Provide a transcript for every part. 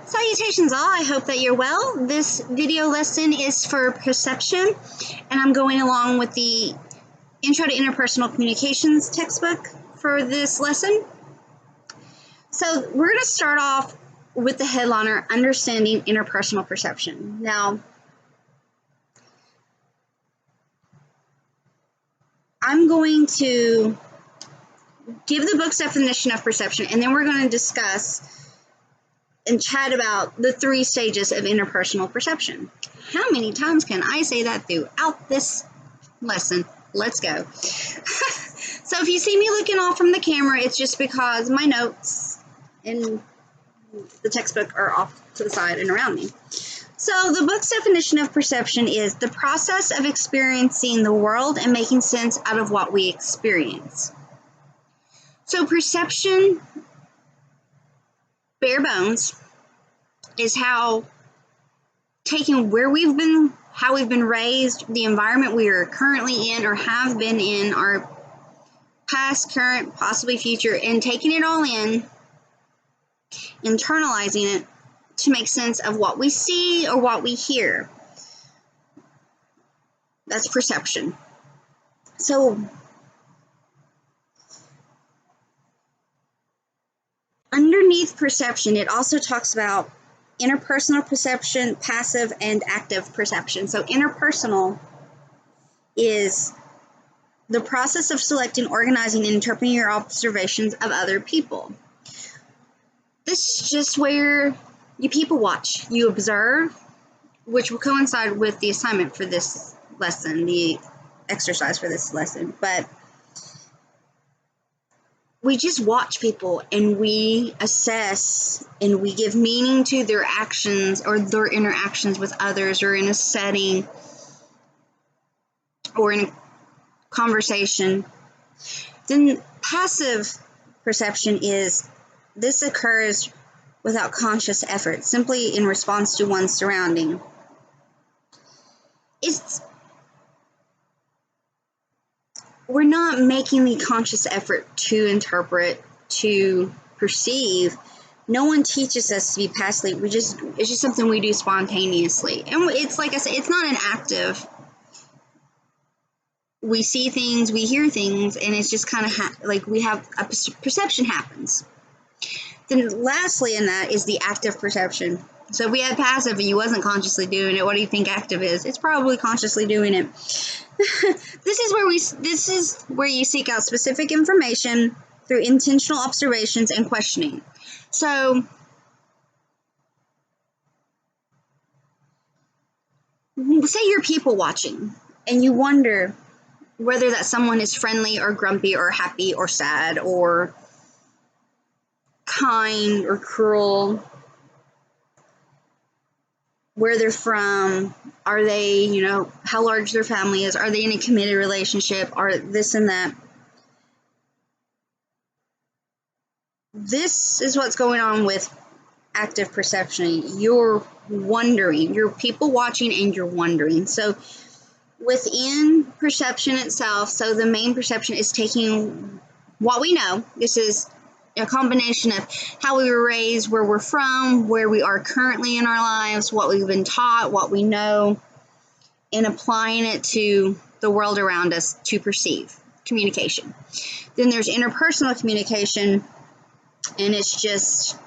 Salutations all, I hope that you're well. This video lesson is for perception, and I'm going along with the Intro to Interpersonal Communications textbook for this lesson. So we're going to start off with the headliner, Understanding Interpersonal Perception. Now, I'm going to give the book's definition of perception, and then we're going to discuss and chat about the 3 stages of interpersonal perception. How many times can I say that throughout this lesson? Let's go. So if you see me looking off from the camera, it's just because my notes in the textbook are off to the side and around me. So the book's definition of perception is the process of experiencing the world and making sense out of what we experience. So perception, bare bones, is how taking where we've been, how we've been raised, the environment we are currently in or have been in, our past, current, possibly future, and taking it all in, internalizing it to make sense of what we see or what we hear. That's perception. So underneath perception, it also talks about interpersonal perception, passive and active perception. So interpersonal is the process of selecting, organizing, and interpreting your observations of other people. This is just where you people watch, you observe, which will coincide with the assignment for this lesson, the exercise for this lesson, but we just watch people and we assess and we give meaning to their actions or their interactions with others or in a setting or in a conversation. Then passive perception is this occurs without conscious effort, simply in response to one's surrounding. We're not making the conscious effort to interpret, to perceive. No one teaches us to be passive. It's just something we do spontaneously. And it's like I said, it's not an active. We see things, we hear things, and it's just kind of like we have a perception happens. Then lastly in that is the active perception. So if we had passive and you wasn't consciously doing it, what do you think active is? It's probably consciously doing it. This is where you seek out specific information through intentional observations and questioning. So say you're people watching and you wonder whether that someone is friendly or grumpy or happy or sad or kind or cruel, where they're from, are they, how large their family is, are they in a committed relationship, are this and that. This is what's going on with active perception. You're wondering, you're people watching and you're wondering. So within perception itself, so the main perception is taking what we know. This is a combination of how we were raised, where we're from, where we are currently in our lives, what we've been taught, what we know, and applying it to the world around us to perceive. Communication. Then there's interpersonal communication, and it's just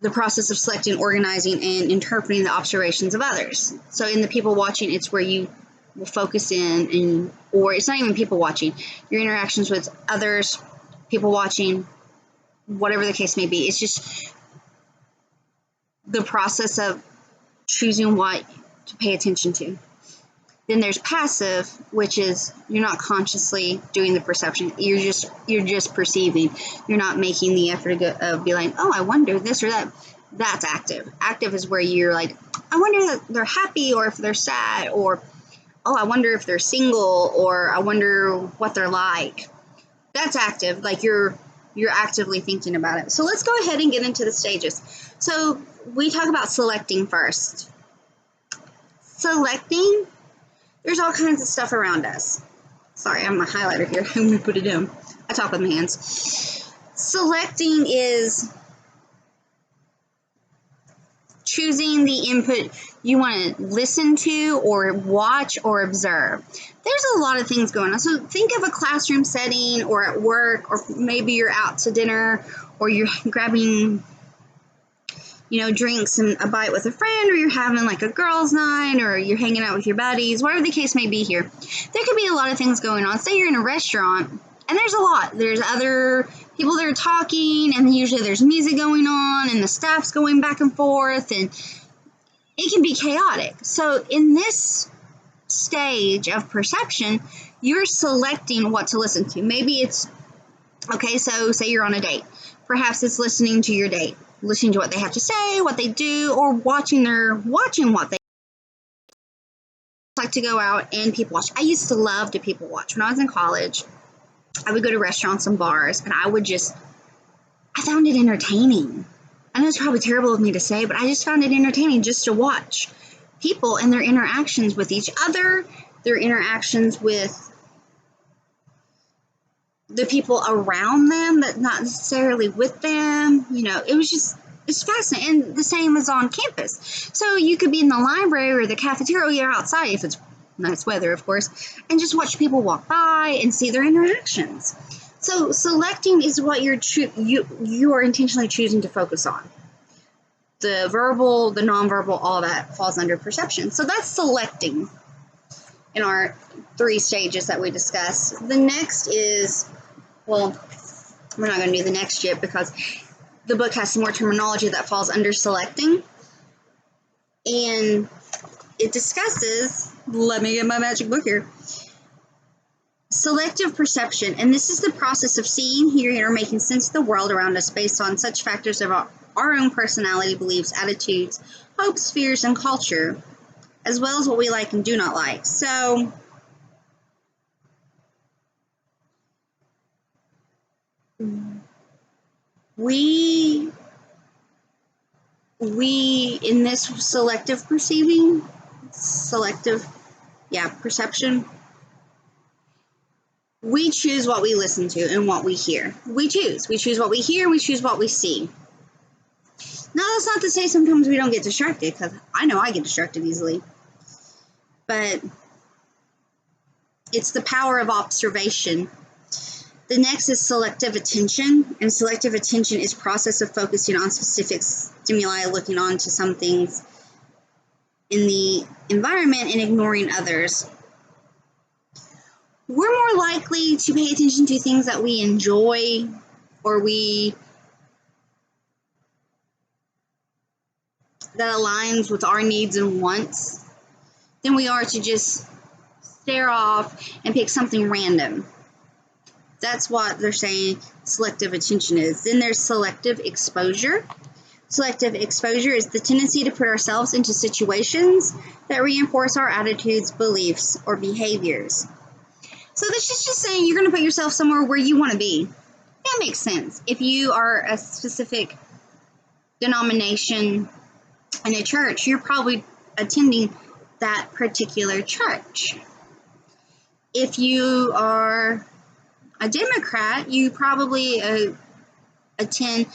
the process of selecting, organizing, and interpreting the observations of others. So in the people watching, it's where you will focus in, or it's not even people watching, your interactions with others, people watching, whatever the case may be. It's just the process of choosing what to pay attention to. Then there's passive, which is you're not consciously doing the perception. You're just perceiving. You're not making the effort of be like, oh, I wonder this or that. That's active. Active is where you're like, I wonder if they're happy or if they're sad, or oh, I wonder if they're single, or I wonder what they're like. That's active, like you're actively thinking about it. So let's go ahead and get into the stages. So we talk about selecting first. Selecting, there's all kinds of stuff around us. Sorry, I have my highlighter here. I'm going to put it down. I talk with my hands. Selecting is choosing the input you want to listen to or watch or observe. There's a lot of things going on. So think of a classroom setting or at work, or maybe you're out to dinner, or you're grabbing, drinks and a bite with a friend, or you're having like a girls' night, or you're hanging out with your buddies, whatever the case may be here. There could be a lot of things going on. Say you're in a restaurant, and there's a lot. There's other people that are talking, and usually there's music going on, and the staff's going back and forth, and it can be chaotic. So in this stage of perception, you're selecting what to listen to. Maybe it's, okay, so say you're on a date. Perhaps it's listening to your date, listening to what they have to say, what they do, or watching what they like to go out and people watch. I used to love to people watch. When I was in college, I would go to restaurants and bars, and I found it entertaining. I know it's probably terrible of me to say, but I just found it entertaining just to watch people and their interactions with each other, their interactions with the people around them, that not necessarily with them. It's fascinating. And the same as on campus. So you could be in the library or the cafeteria, or you're outside if it's nice weather, of course, and just watch people walk by and see their interactions. So selecting is what you are intentionally choosing to focus on. The verbal, the nonverbal, all that falls under perception. So that's selecting in our 3 stages that we discussed. The next is, well, we're not going to do the next yet because the book has some more terminology that falls under selecting. And it discusses, let me get my magic book here, selective perception. And this is the process of seeing, hearing, or making sense of the world around us based on such factors of our own personality, beliefs, attitudes, hopes, fears, and culture, as well as what we like and do not like. So we in this selective perception, we choose what we listen to and what we hear. We choose what we hear, we choose what we see. Now, that's not to say sometimes we don't get distracted, because I know I get distracted easily. But it's the power of observation. The next is selective attention, and selective attention is process of focusing on specific stimuli, looking on to some things in the environment and ignoring others. We're more likely to pay attention to things that we enjoy or that aligns with our needs and wants than we are to just stare off and pick something random. That's what they're saying selective attention is. Then there's selective exposure. Selective exposure is the tendency to put ourselves into situations that reinforce our attitudes, beliefs, or behaviors. So this is just saying you're going to put yourself somewhere where you want to be. That makes sense. If you are a specific denomination in a church, you're probably attending that particular church. If you are a Democrat, you probably attend,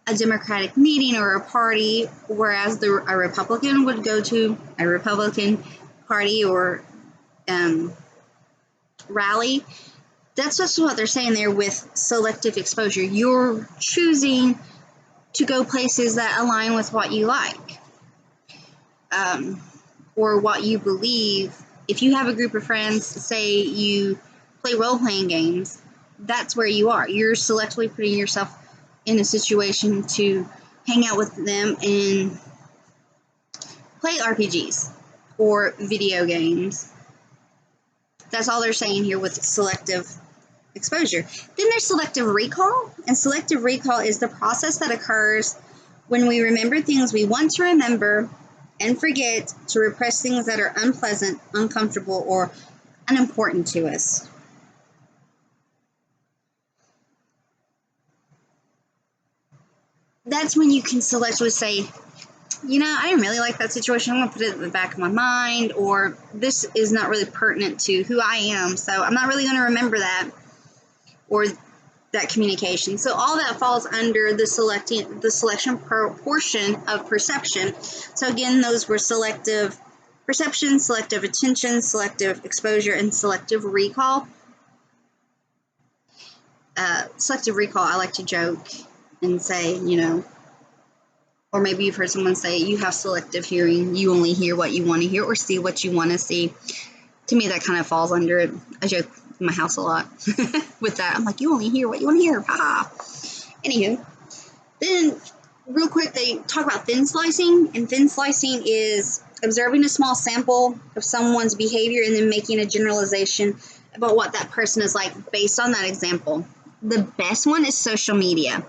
a Democratic meeting or a party, whereas a Republican would go to a Republican party or rally. That's just what they're saying there with selective exposure. You're choosing to go places that align with what you like, or what you believe. If you have a group of friends, say you play role-playing games, that's where you are. You're selectively putting yourself in a situation to hang out with them and play RPGs or video games. That's all they're saying here with selective exposure. Then there's selective recall, and selective recall is the process that occurs when we remember things we want to remember and forget to repress things that are unpleasant, uncomfortable, or unimportant to us. That's when you can selectively say, I didn't really like that situation. I'm going to put it in the back of my mind, or this is not really pertinent to who I am, so I'm not really going to remember that. Or that communication. So all that falls under the selection portion of perception. So again, those were selective perception, selective attention, selective exposure, and selective recall. Selective recall, I like to joke and say, or maybe you've heard someone say, you have selective hearing. You only hear what you want to hear or see what you want to see. To me, that kind of falls under it. I joke in my house a lot with that. I'm like, you only hear what you want to hear. Ha. Anywho, then real quick, they talk about thin slicing. And thin slicing is observing a small sample of someone's behavior and then making a generalization about what that person is like based on that example. The best one is social media.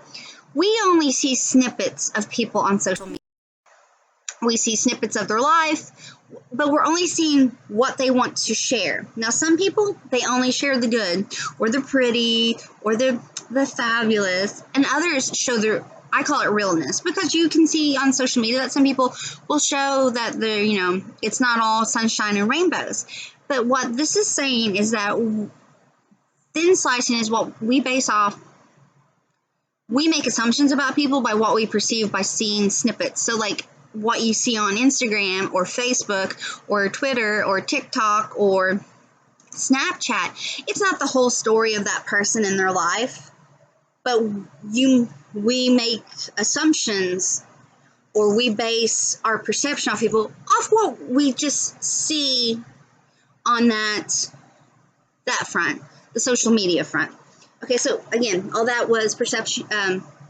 We only see snippets of people on social media. We see snippets of their life, but we're only seeing what they want to share. Now, some people, they only share the good, or the pretty, or the fabulous, and others show their, I call it realness, because you can see on social media that some people will show that it's not all sunshine and rainbows. But what this is saying is that thin slicing is what we base off. We make assumptions about people by what we perceive by seeing snippets. So like what you see on Instagram or Facebook or Twitter or TikTok or Snapchat, it's not the whole story of that person in their life, but we make assumptions, or we base our perception of people off what we just see on that front, the social media front. Okay, so again, all that was perception,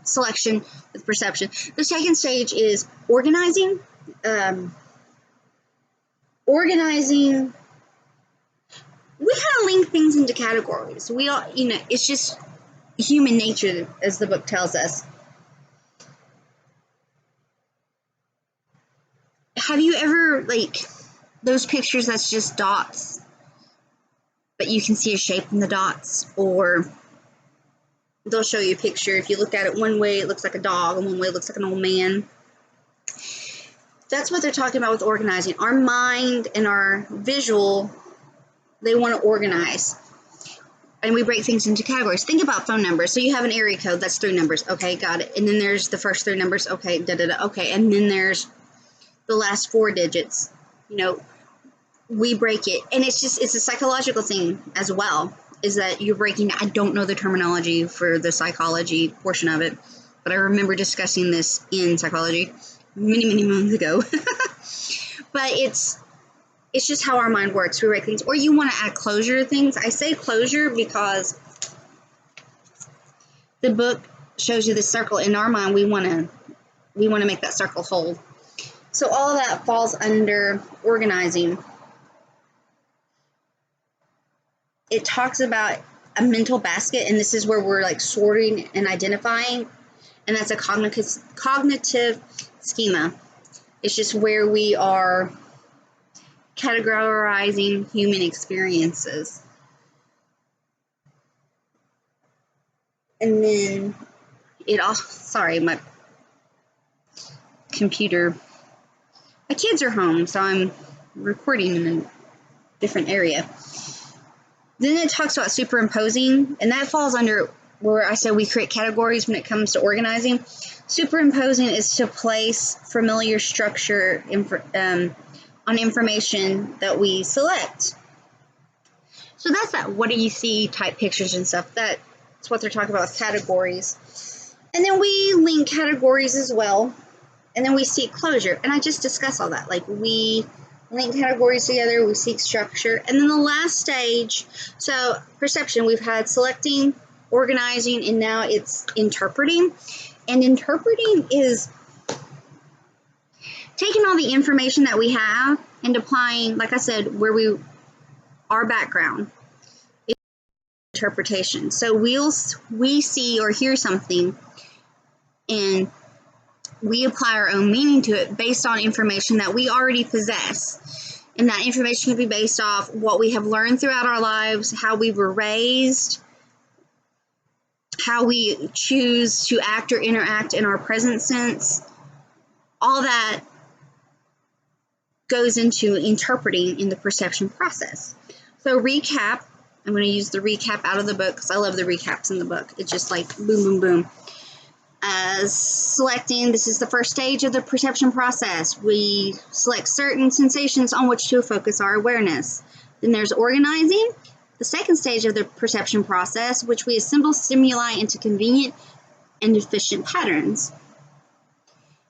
selection with perception. The second stage is organizing. Organizing, we kind of link things into categories. We all, it's just human nature, as the book tells us. Have you ever, those pictures that's just dots, but you can see a shape in the dots? Or they'll show you a picture. If you look at it one way, it looks like a dog, and one way it looks like an old man. That's what they're talking about with organizing. Our mind and our visual, they want to organize. And we break things into categories. Think about phone numbers. So you have an area code, that's 3 numbers. Okay, got it. And then there's the first 3 numbers. Okay, da-da-da. Okay, and then there's the last 4 digits. We break it. And it's a psychological thing as well, is that you're breaking. I don't know the terminology for the psychology portion of it, but I remember discussing this in psychology many, many months ago. But it's just how our mind works. We break things. Or you want to add closure to things. I say closure because the book shows you the circle. In our mind, we want to make that circle whole. So all of that falls under organizing. It talks about a mental basket, and this is where we're sorting and identifying, and that's a cognitive schema. It's just where we are categorizing human experiences. And then my computer, my kids are home, so I'm recording in a different area. Then it talks about superimposing, and that falls under where I said we create categories when it comes to organizing. Superimposing is to place familiar structure on information that we select. So that's that what do you see type pictures and stuff. That's what they're talking about with categories. And then we link categories as well. And then we seek closure. And I just discussed all that. We link categories together, we seek structure. And then the last stage, so perception, we've had selecting, organizing, and now it's interpreting. And interpreting is taking all the information that we have and applying, like I said, our background is interpretation. So we see or hear something, and we apply our own meaning to it based on information that we already possess. And that information can be based off what we have learned throughout our lives, how we were raised, how we choose to act or interact in our present sense. All that goes into interpreting in the perception process. So recap, I'm going to use the recap out of the book because I love the recaps in the book. It's just like boom, boom, boom. Selecting, this is the first stage of the perception process. We select certain sensations on which to focus our awareness. Then there's organizing, the second stage of the perception process, which we assemble stimuli into convenient and efficient patterns.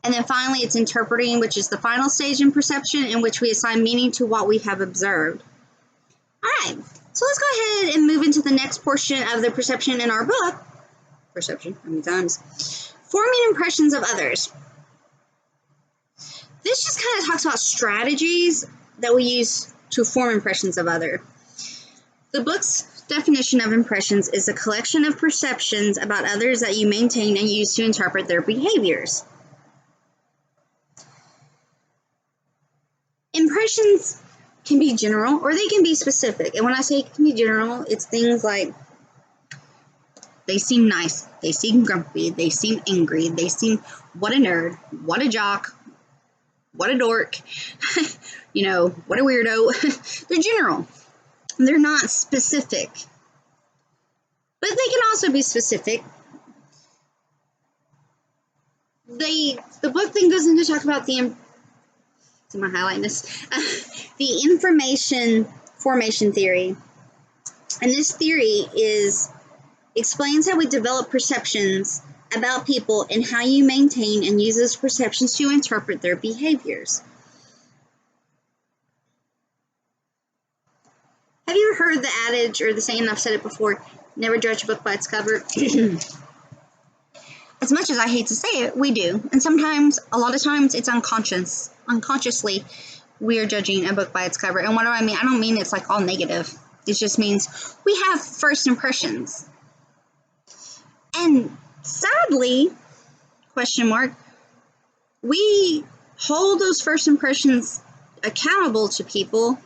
And then finally, it's interpreting, which is the final stage in perception, in which we assign meaning to what we have observed. All right, so let's go ahead and move into the next portion of the perception in our book. Perception, how many times? Forming impressions of others. This just kind of talks about strategies that we use to form impressions of others. The book's definition of impressions is a collection of perceptions about others that you maintain and use to interpret their behaviors. Impressions can be general or they can be specific. And when I say it can be general, it's things like they seem nice, they seem grumpy, they seem angry, they seem what a nerd, what a jock, what a dork, you know, what a weirdo. They're general. They're not specific. But they can also be specific. The book then goes into talk about the information formation theory. And this theory explains how we develop perceptions about people and how you maintain and use those perceptions to interpret their behaviors. Have you ever heard the adage or the saying, I've said it before, never judge a book by its cover? As much as I hate to say it, we do. And sometimes, a lot of times, it's unconsciously, we are judging a book by its cover. And what do I mean? I don't mean it's like all negative. It just means we have first impressions. And sadly, we hold those first impressions accountable to people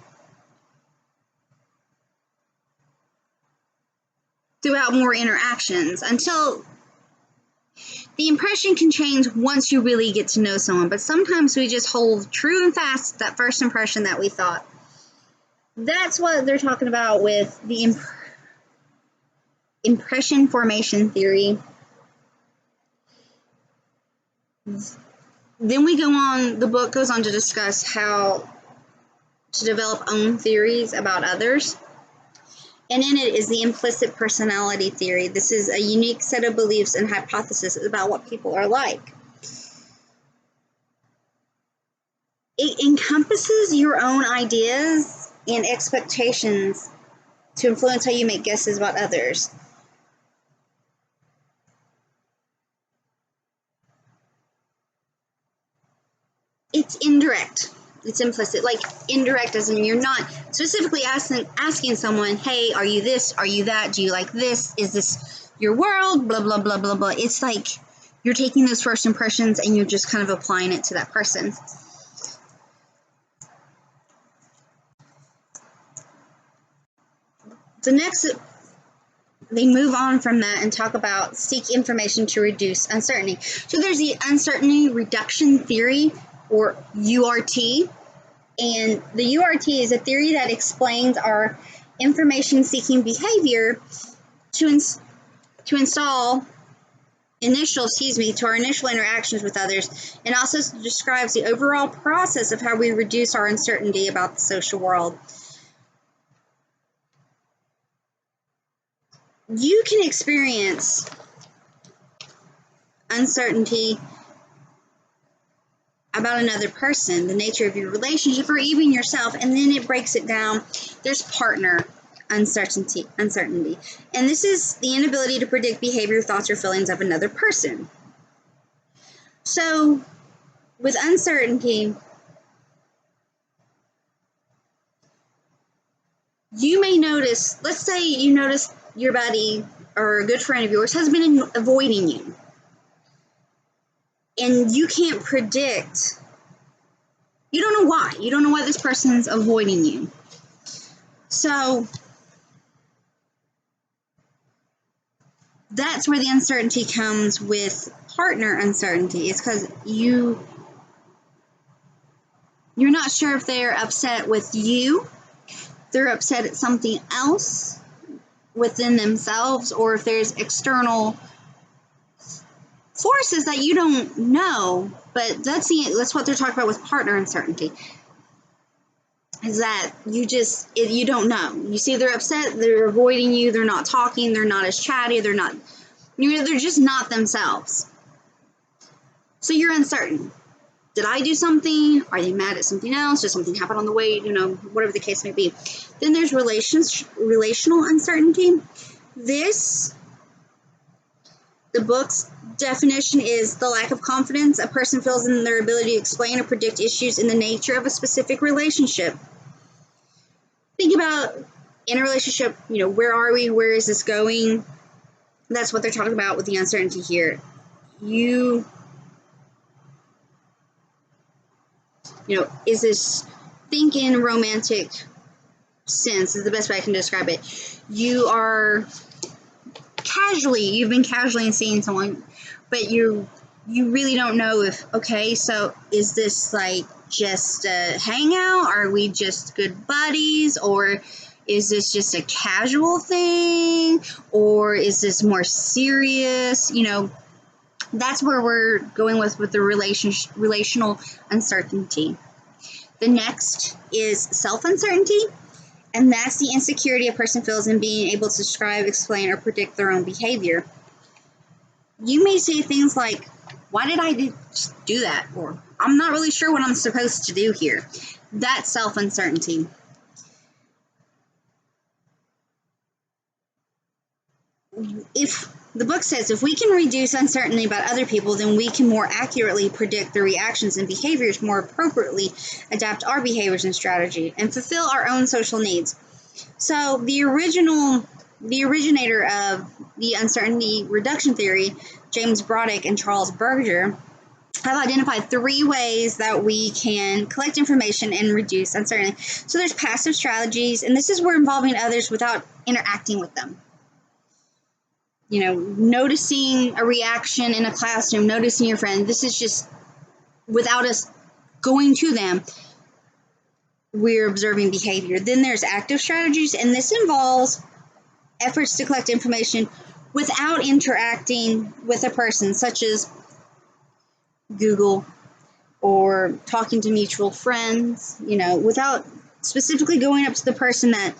throughout more interactions until the impression can change once you really get to know someone. But sometimes we just hold true and fast that first impression that we thought. That's what they're talking about with the impression formation theory. Then the book goes on to discuss how to develop own theories about others. And in it is the implicit personality theory. This is a unique set of beliefs and hypotheses about what people are like. It encompasses your own ideas and expectations to influence how you make guesses about others. It's indirect. It's implicit. Like indirect as in you're not specifically asking someone, hey, are you this? Are you that? Do you like this? Is this your world? Blah, blah, blah, blah, blah. It's like you're taking those first impressions and you're just kind of applying it to that person. They move on from that and talk about seek information to reduce uncertainty. So there's the uncertainty reduction theory, or URT. And the URT is a theory that explains our information-seeking behavior to our initial interactions with others, and also describes the overall process of how we reduce our uncertainty about the social world. You can experience uncertainty about another person, the nature of your relationship, or even yourself, and then it breaks it down. There's partner uncertainty. And this is the inability to predict behavior, thoughts, or feelings of another person. So, with uncertainty, you may notice, let's say you notice your buddy or a good friend of yours has been avoiding you. And you can't predict, you don't know why. You don't know why this person's avoiding you. So that's where the uncertainty comes with partner uncertainty. It's because you're not sure if they're upset with you, they're upset at something else, within themselves, or if there's external forces that you don't know. But that's what they're talking about with partner uncertainty, is that you don't know. You see they're upset, they're avoiding you, they're not talking, they're not as chatty, they're just not themselves. So you're uncertain. Did I do something? Are they mad at something else? Did something happen on the way? Whatever the case may be. Then there's relational uncertainty. The book's definition is the lack of confidence a person feels in their ability to explain or predict issues in the nature of a specific relationship. Think about in a relationship, where are we? Where is this going? That's what they're talking about with the uncertainty here. Is this, think in romantic sense is the best way I can describe it. You've been casually seeing someone, but you really don't know if, okay, so is this like just a hangout? Are we just good buddies? Or is this just a casual thing? Or is this more serious? That's where we're going with the relational uncertainty. The next is self-uncertainty, and that's the insecurity a person feels in being able to describe, explain, or predict their own behavior. You may say things like, why did I do that? Or, I'm not really sure what I'm supposed to do here. That's self-uncertainty. If the book says if we can reduce uncertainty about other people, then we can more accurately predict their reactions and behaviors, more appropriately adapt our behaviors and strategy, and fulfill our own social needs. So the originator of the uncertainty reduction theory, James Broderick and Charles Berger, have identified 3 ways that we can collect information and reduce uncertainty. So there's passive strategies, and this is where involving others without interacting with them. Noticing a reaction in a classroom, noticing your friend. This is just without us going to them, we're observing behavior. Then there's active strategies, and this involves efforts to collect information without interacting with a person, such as Google or talking to mutual friends, without specifically going up to the person that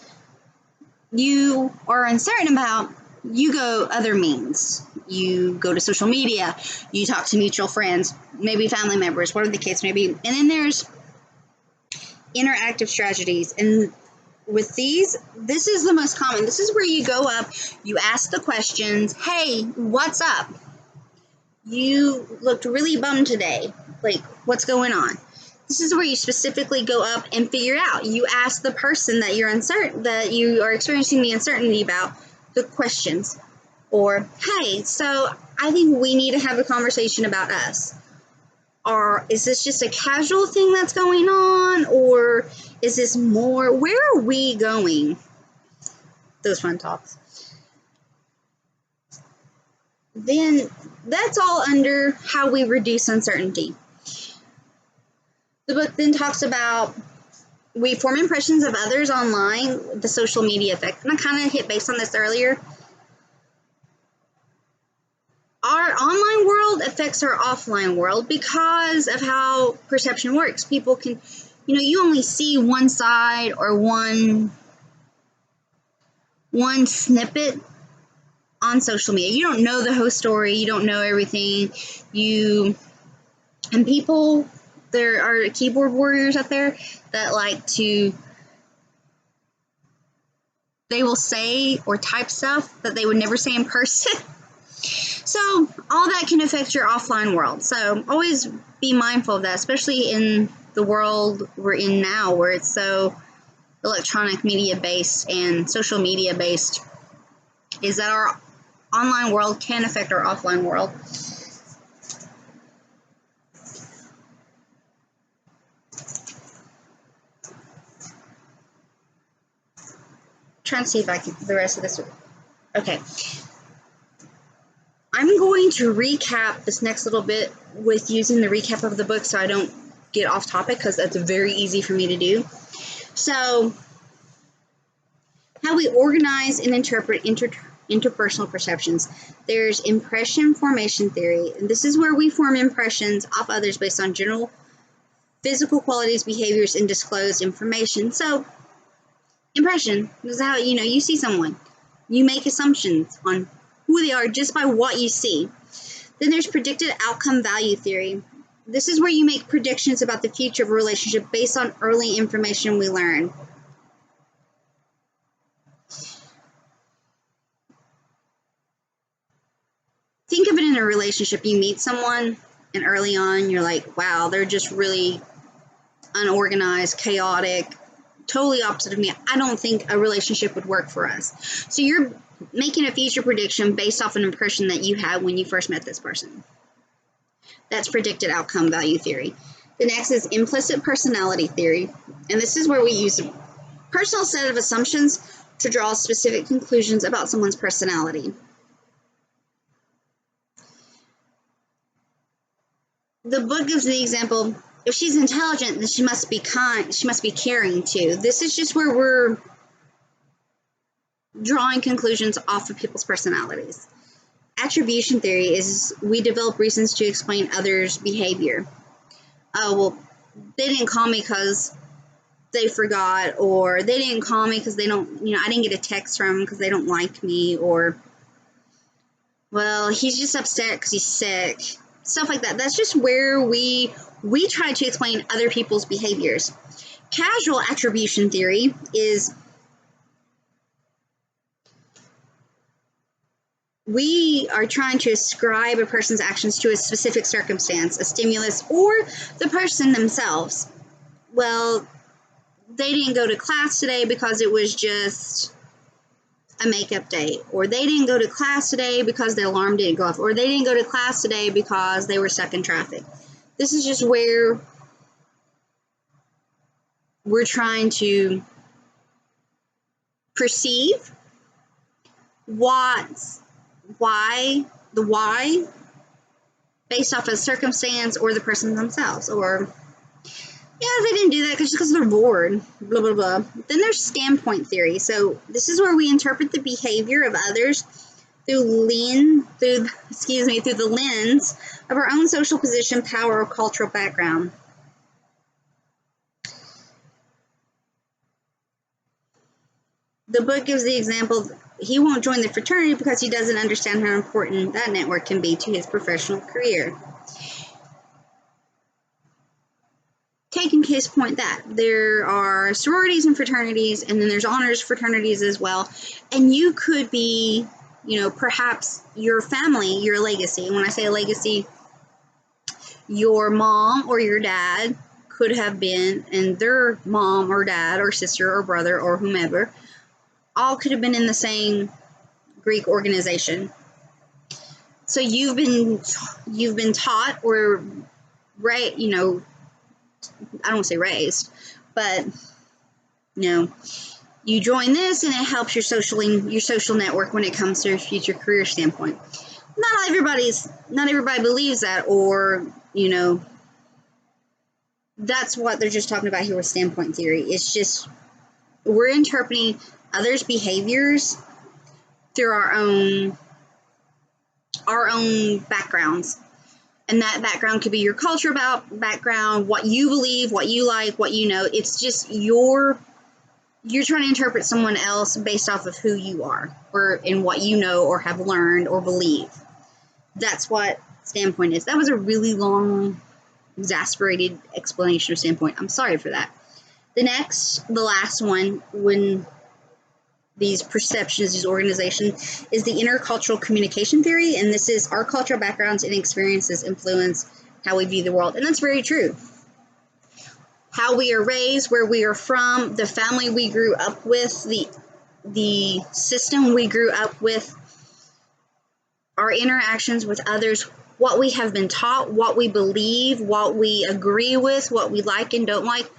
you are uncertain about. You go other means. You go to social media, you talk to mutual friends, maybe family members, whatever the case may be. And then there's interactive strategies. And with these, this is the most common. This is where you go up, you ask the questions, hey, what's up? You looked really bummed today. Like, what's going on? This is where you specifically go up and figure out. You ask the person that that you are experiencing the uncertainty about the questions. Or, hey, so I think we need to have a conversation about us. Or is this just a casual thing that's going on? Or is this more, where are we going? Those fun talks. Then that's all under how we reduce uncertainty. The book then talks about we form impressions of others online, the social media effect. And I kind of hit base on this earlier. Our online world affects our offline world because of how perception works. People can, you only see one side or one snippet on social media. You don't know the whole story. You don't know everything. And people, there are keyboard warriors out there that they will say or type stuff that they would never say in person. So all that can affect your offline world. So always be mindful of that, especially in the world we're in now, where it's so electronic media based and social media based, is that our online world can affect our offline world. Trying to see if I can the rest of this. Okay. I'm going to recap this next little bit with using the recap of the book so I don't get off topic, because that's very easy for me to do. So, How we organize and interpret interpersonal perceptions. There's impression formation theory, and this is where we form impressions of others based on general physical qualities, behaviors, and disclosed information. So, impression is how, you see someone. You make assumptions on who they are just by what you see. Then there's predicted outcome value theory. This is where you make predictions about the future of a relationship based on early information we learn. Think of it in a relationship. You meet someone, and early on, you're like, wow, they're just really unorganized, chaotic, totally opposite of me. I don't think a relationship would work for us. So you're making a future prediction based off an impression that you had when you first met this person. That's predicted outcome value theory. The next is implicit personality theory, and this is where we use a personal set of assumptions to draw specific conclusions about someone's personality. The book gives the example, if she's intelligent, then she must be kind, she must be caring too. This is just where we're drawing conclusions off of people's personalities. Attribution theory is we develop reasons to explain others' behavior. Oh, well, they didn't call me because they forgot, or they didn't call me because they don't, I didn't get a text from them because they don't like me, or, well, he's just upset because he's sick. Stuff like that. That's just where we try to explain other people's behaviors. Casual attribution theory is we are trying to ascribe a person's actions to a specific circumstance, a stimulus, or the person themselves. Well, they didn't go to class today because it was just a makeup day, or they didn't go to class today because their alarm didn't go off, or they didn't go to class today because they were stuck in traffic. This is just where we're trying to perceive why based off a circumstance or the person themselves, or they didn't do that because they're bored, blah, blah, blah. Then there's standpoint theory. So this is where we interpret the behavior of others through the lens of our own social position, power, or cultural background. The book gives the example, he won't join the fraternity because he doesn't understand how important that network can be to his professional career. Taking case point that there are sororities and fraternities, and then there's honors fraternities as well, and you could be, perhaps your family, your legacy. And when I say a legacy, your mom or your dad could have been, and their mom or dad or sister or brother or whomever, all could have been in the same Greek organization. So you've been taught, or I don't want to say raised, but you join this and it helps your social network when it comes to a future career standpoint. Not everybody believes that, or that's what they're just talking about here with standpoint theory. It's just we're interpreting others' behaviors through our own backgrounds. And that background could be your culture background, what you believe, what you like, what you know. It's just you're trying to interpret someone else based off of who you are, or in what you know or have learned or believe. That's what standpoint is. That was a really long, exasperated explanation of standpoint. I'm sorry for that. The last one, when these perceptions, these organizations, is the intercultural communication theory, and this is our cultural backgrounds and experiences influence how we view the world, and that's very true. How we are raised, where we are from, the family we grew up with, the system we grew up with, our interactions with others, what we have been taught, what we believe, what we agree with, what we like and don't like,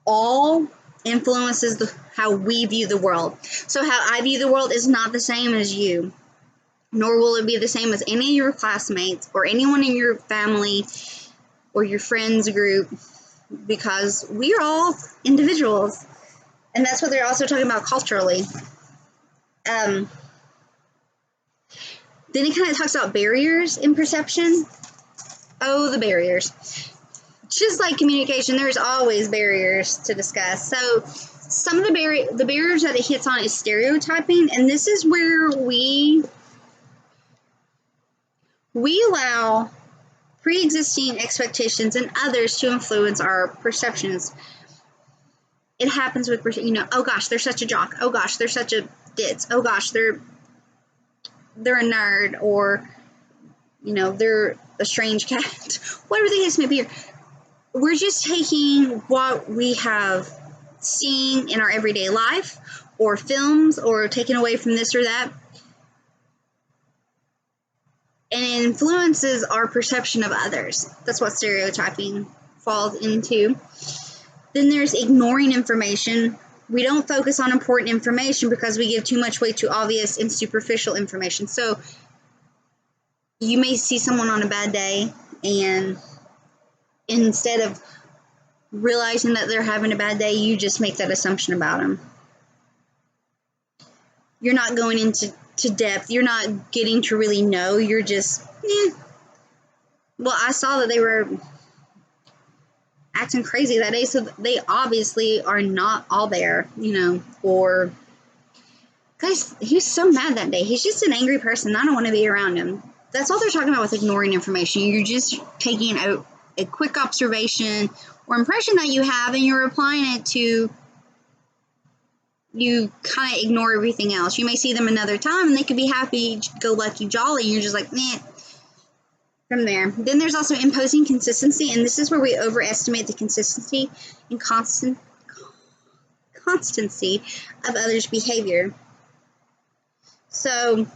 all influences how we view the world. So how I view the world is not the same as you, nor will it be the same as any of your classmates or anyone in your family or your friends group, because we are all individuals. And that's what they're also talking about culturally. Then it kind of talks about barriers in perception. Oh, the barriers. Just like communication, there's always barriers to discuss. So some of the barriers that it hits on is stereotyping, and this is where we allow pre-existing expectations in others to influence our perceptions. It happens with, oh gosh, they're such a jock. Oh gosh, they're such a ditz. Oh gosh, they're a nerd, or they're a strange cat. Whatever the case may be. We're just taking what we have seen in our everyday life, or films, or taken away from this or that, and it influences our perception of others. That's what stereotyping falls into. Then there's ignoring information. We don't focus on important information because we give too much weight to obvious and superficial information. So you may see someone on a bad day, and instead of realizing that they're having a bad day, you just make that assumption about them. You're not going into depth. You're not getting to really know. You're just, well, I saw that they were acting crazy that day, so they obviously are not all there, or, guys, he was so mad that day. He's just an angry person. I don't want to be around him. That's all they're talking about with ignoring information. You're just taking a quick observation or impression that you have, and you're applying it to, you kind of ignore everything else. You may see them another time, and they could be happy, go lucky, jolly, and you're just like, meh. From there. Then there's also imposing consistency, and this is where we overestimate the consistency and constancy of others' behavior. So,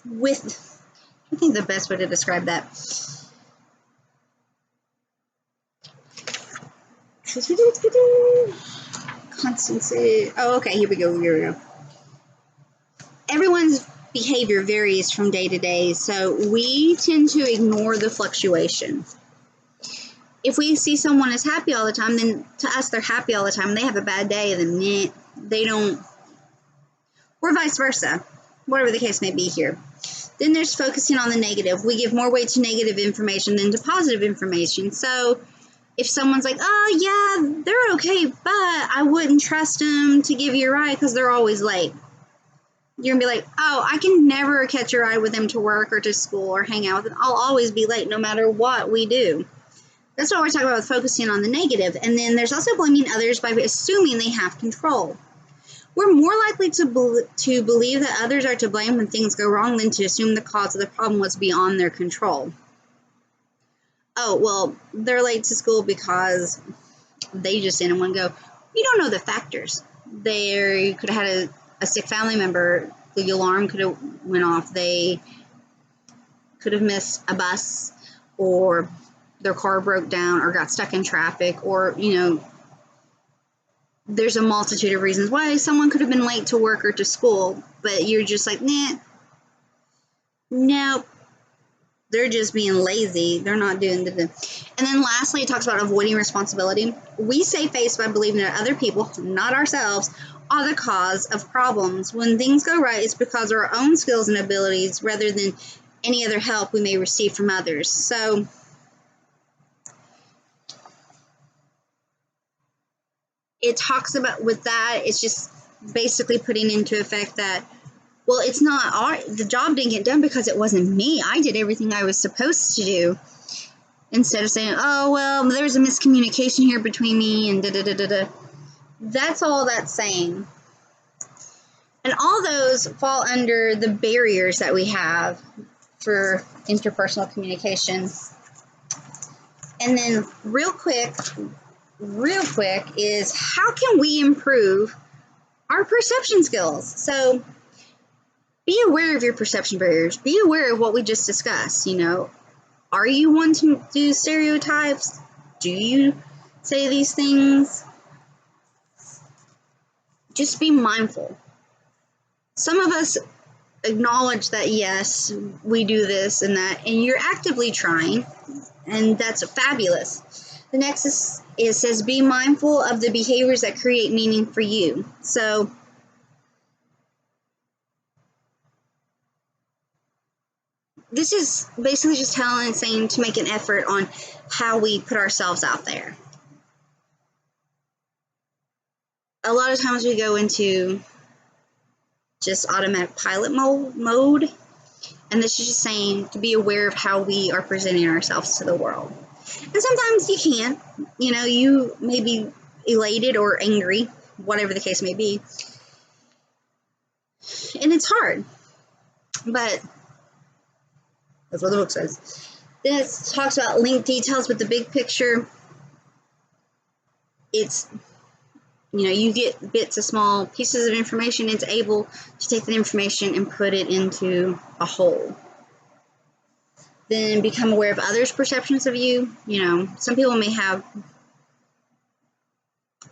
I think the best way to describe that. Constancy. Oh, okay, here we go. Everyone's behavior varies from day to day, so we tend to ignore the fluctuation. If we see someone is happy all the time, then to us they're happy all the time. They have a bad day, then they don't, or vice versa, whatever the case may be here. Then there's focusing on the negative. We give more weight to negative information than to positive information. So if someone's like, oh yeah, they're okay, but I wouldn't trust them to give you a ride because they're always late. You're going to be like, oh, I can never catch a ride with them to work or to school or hang out with them. I'll always be late no matter what we do. That's what we're talking about with focusing on the negative. And then there's also blaming others by assuming they have control. We're more likely to believe that others are to blame when things go wrong than to assume the cause of the problem was beyond their control. Oh, well, they're late to school because they just didn't want to go. You don't know the factors. They could have had a sick family member, the alarm could have went off, they could have missed a bus, or their car broke down, or got stuck in traffic, or, there's a multitude of reasons why someone could have been late to work or to school, but you're just like, nope, they're just being lazy, they're not doing the. And then lastly, it talks about avoiding responsibility. We save face by believing that other people, not ourselves, are the cause of problems. When things go right, it's because of our own skills and abilities rather than any other help we may receive from others. So it talks about, with that, it's just basically putting into effect that, well, it's not the job didn't get done because it wasn't me. I did everything I was supposed to do. Instead of saying, oh, well, there's a miscommunication here between me and da-da-da-da-da. That's all that's saying. And all those fall under the barriers that we have for interpersonal communication. And then real quick is, how can we improve our perception skills? So be aware of your perception barriers. Be aware of what we just discussed. Are you one to do stereotypes? Do you say these things? Just be mindful. Some of us acknowledge that, yes, we do this and that, and you're actively trying, and that's fabulous. The next is it says, be mindful of the behaviors that create meaning for you. So this is basically just telling and saying to make an effort on how we put ourselves out there. A lot of times we go into just automatic pilot mode, and this is just saying to be aware of how we are presenting ourselves to the world. And sometimes you can't, you know, you may be elated or angry, whatever the case may be, and it's hard, but that's what the book says. Then it talks about linked details with the big picture. It's, you know, you get bits of small pieces of information. It's able to take that information and put it into a whole. Then become aware of others' perceptions of you. You know, some people may have,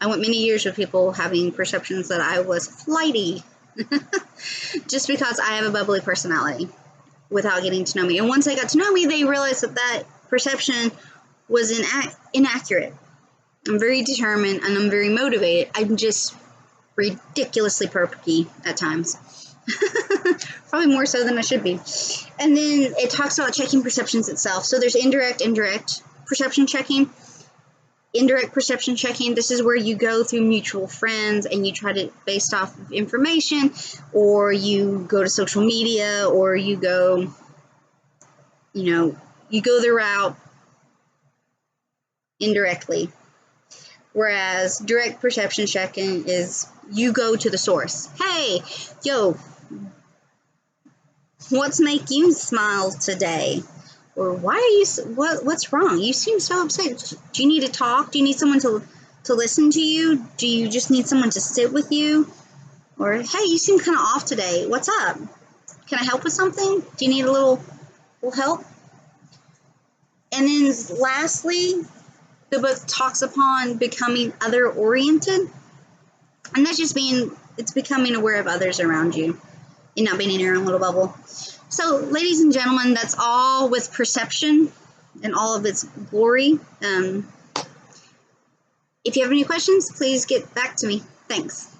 I went many years with people having perceptions that I was flighty just because I have a bubbly personality without getting to know me. And once they got to know me, they realized that that perception was inaccurate. I'm very determined and I'm very motivated. I'm just ridiculously perky at times. Probably more so than I should be. And then it talks about checking perceptions itself. So there's indirect perception checking. Indirect perception checking, this is where you go through mutual friends and you try to, based off of information, or you go to social media, or you go, you know, you go the route indirectly. Whereas direct perception checking is you go to the source. Hey, yo, what's make you smile today? Or why are you, what's wrong? You seem so upset. Do you need to talk? Do you need someone to listen to you? Do you just need someone to sit with you? Or, hey, you seem kind of off today. What's up? Can I help with something? Do you need a little help? And then lastly, the book talks upon becoming other-oriented. And that's just it's becoming aware of others around you and not being in your own little bubble. So, ladies and gentlemen, that's all with perception and all of its glory. If you have any questions, please get back to me. Thanks.